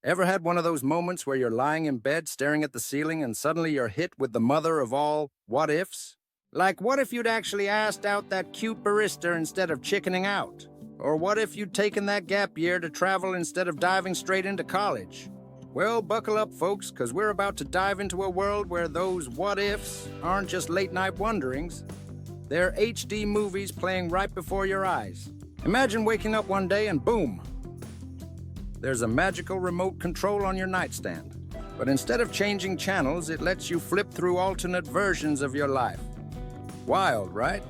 Ever had one of those moments where you're lying in bed staring at the ceiling and suddenly you're hit with the mother of all what ifs? Like, what if you'd actually asked out that cute barista instead of chickening out? Or what if you'd taken that gap year to travel instead of diving straight into college? Well, buckle up, folks, because we're about to dive into a world where those what ifs aren't just late night wonderings. They're HD movies playing right before your eyes. Imagine waking up one day and boom, there's a magical remote control on your nightstand. But instead of changing channels, it lets you flip through alternate versions of your life. Wild, right?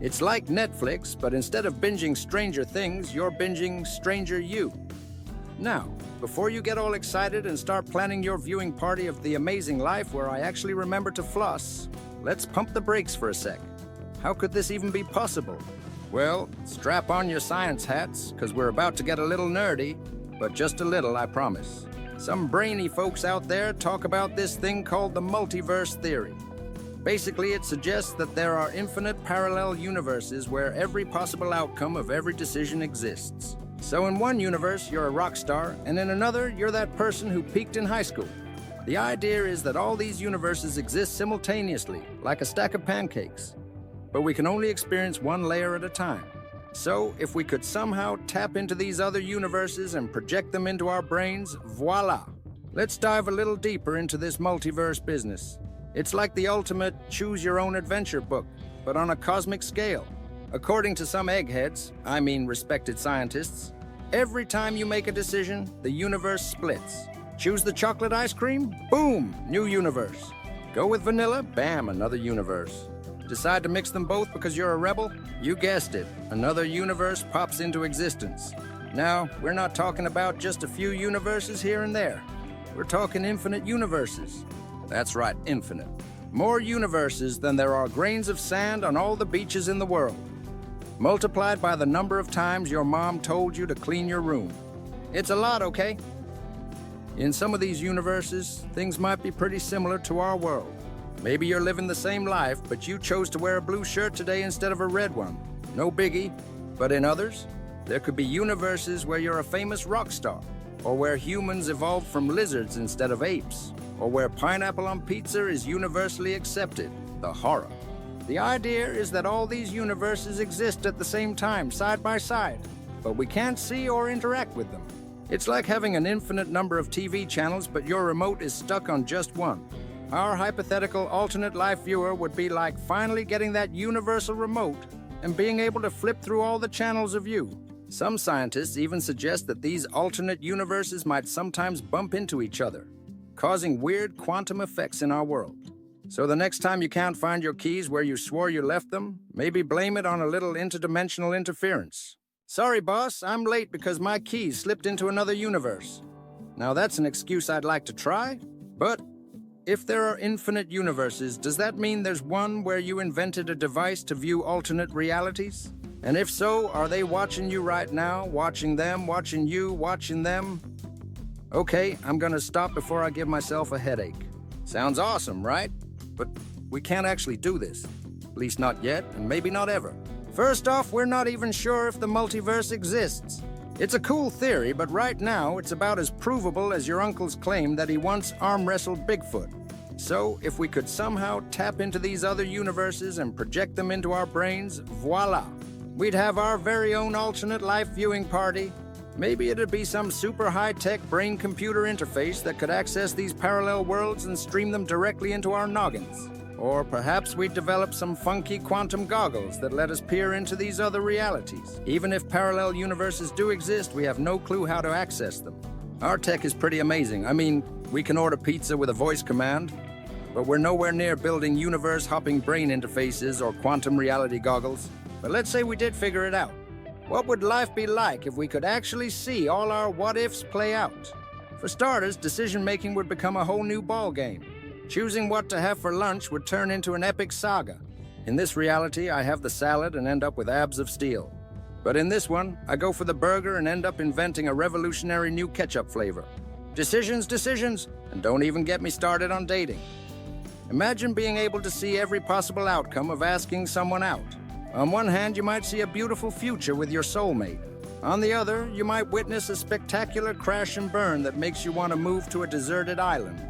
It's like Netflix, but instead of binging Stranger Things, you're binging Stranger You. Now, before you get all excited and start planning your viewing party of The Amazing Life where I actually remember to floss, let's pump the brakes for a sec. How could this even be possible? Well, strap on your science hats, because we're about to get a little nerdy, but just a little, I promise. Some brainy folks out there talk about this thing called the multiverse theory. Basically, it suggests that there are infinite parallel universes where every possible outcome of every decision exists. So in one universe, you're a rock star, and in another, you're that person who peaked in high school. The idea is that all these universes exist simultaneously, like a stack of pancakes. But we can only experience one layer at a time. So, if we could somehow tap into these other universes and project them into our brains, voila! Let's dive a little deeper into this multiverse business. It's like the ultimate choose-your-own-adventure book, but on a cosmic scale. According to some eggheads, I mean respected scientists, every time you make a decision, the universe splits. Choose the chocolate ice cream? Boom! New universe. Go with vanilla? Bam! Another universe. Decide to mix them both because you're a rebel? You guessed it, another universe pops into existence. Now, we're not talking about just a few universes here and there. We're talking infinite universes. That's right, infinite. More universes than there are grains of sand on all the beaches in the world. Multiplied by the number of times your mom told you to clean your room. It's a lot, okay? In some of these universes, things might be pretty similar to our world. Maybe you're living the same life, but you chose to wear a blue shirt today instead of a red one. No biggie. But in others, there could be universes where you're a famous rock star, or where humans evolved from lizards instead of apes, or where pineapple on pizza is universally accepted. The horror. The idea is that all these universes exist at the same time, side by side, but we can't see or interact with them. It's like having an infinite number of TV channels, but your remote is stuck on just one. Our hypothetical alternate life viewer would be like finally getting that universal remote and being able to flip through all the channels of you. Some scientists even suggest that these alternate universes might sometimes bump into each other, causing weird quantum effects in our world. So the next time you can't find your keys where you swore you left them, maybe blame it on a little interdimensional interference. Sorry, boss, I'm late because my keys slipped into another universe. Now that's an excuse I'd like to try, but if there are infinite universes, does that mean there's one where you invented a device to view alternate realities? And if so, are they watching you right now, watching them, watching you, watching them? Okay, I'm gonna stop before I give myself a headache. Sounds awesome, right? But we can't actually do this. At least not yet, and maybe not ever. First off, we're not even sure if the multiverse exists. It's a cool theory, but right now it's about as provable as your uncle's claim that he once arm-wrestled Bigfoot. So, if we could somehow tap into these other universes and project them into our brains, voila! We'd have our very own alternate life viewing party. Maybe it'd be some super high-tech brain-computer interface that could access these parallel worlds and stream them directly into our noggins. Or perhaps we'd develop some funky quantum goggles that let us peer into these other realities. Even if parallel universes do exist, we have no clue how to access them. Our tech is pretty amazing. I mean, we can order pizza with a voice command, but we're nowhere near building universe-hopping brain interfaces or quantum reality goggles. But let's say we did figure it out. What would life be like if we could actually see all our what-ifs play out? For starters, decision-making would become a whole new ballgame. Choosing what to have for lunch would turn into an epic saga. In this reality, I have the salad and end up with abs of steel. But in this one, I go for the burger and end up inventing a revolutionary new ketchup flavor. Decisions, decisions, and don't even get me started on dating. Imagine being able to see every possible outcome of asking someone out. On one hand, you might see a beautiful future with your soulmate. On the other, you might witness a spectacular crash and burn that makes you want to move to a deserted island.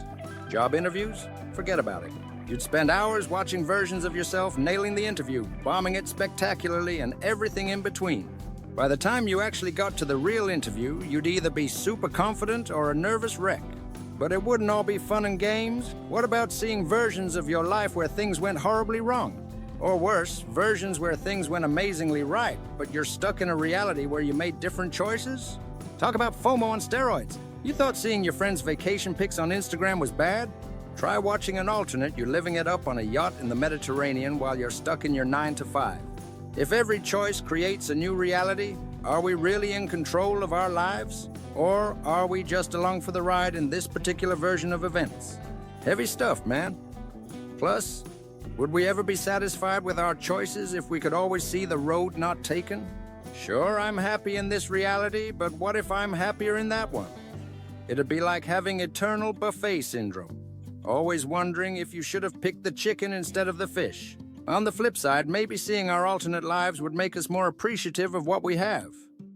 Job interviews? Forget about it. You'd spend hours watching versions of yourself nailing the interview, bombing it spectacularly, and everything in between. By the time you actually got to the real interview, you'd either be super confident or a nervous wreck. But it wouldn't all be fun and games. What about seeing versions of your life where things went horribly wrong? Or worse, versions where things went amazingly right, but you're stuck in a reality where you made different choices? Talk about FOMO on steroids. You thought seeing your friends' vacation pics on Instagram was bad? Try watching an alternate you living it up on a yacht in the Mediterranean while you're stuck in your 9 to 5. If every choice creates a new reality, are we really in control of our lives? Or are we just along for the ride in this particular version of events? Heavy stuff, man. Plus, would we ever be satisfied with our choices if we could always see the road not taken? Sure, I'm happy in this reality, but what if I'm happier in that one? It'd be like having eternal buffet syndrome. Always wondering if you should have picked the chicken instead of the fish. On the flip side, maybe seeing our alternate lives would make us more appreciative of what we have.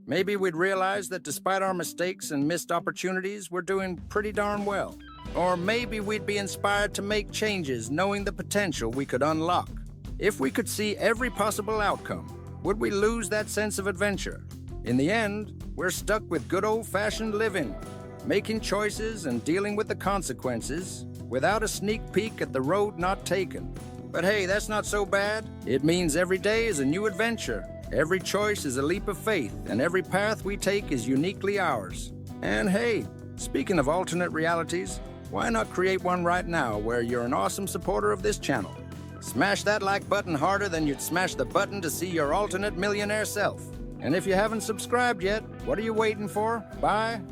Maybe we'd realize that despite our mistakes and missed opportunities, we're doing pretty darn well. Or maybe we'd be inspired to make changes, knowing the potential we could unlock. If we could see every possible outcome, would we lose that sense of adventure? In the end, we're stuck with good old-fashioned living, making choices and dealing with the consequences without a sneak peek at the road not taken. But hey, that's not so bad. It means every day is a new adventure. Every choice is a leap of faith, and every path we take is uniquely ours. And hey, speaking of alternate realities, why not create one right now where you're an awesome supporter of this channel? Smash that like button harder than you'd smash the button to see your alternate millionaire self. And if you haven't subscribed yet, what are you waiting for? Bye.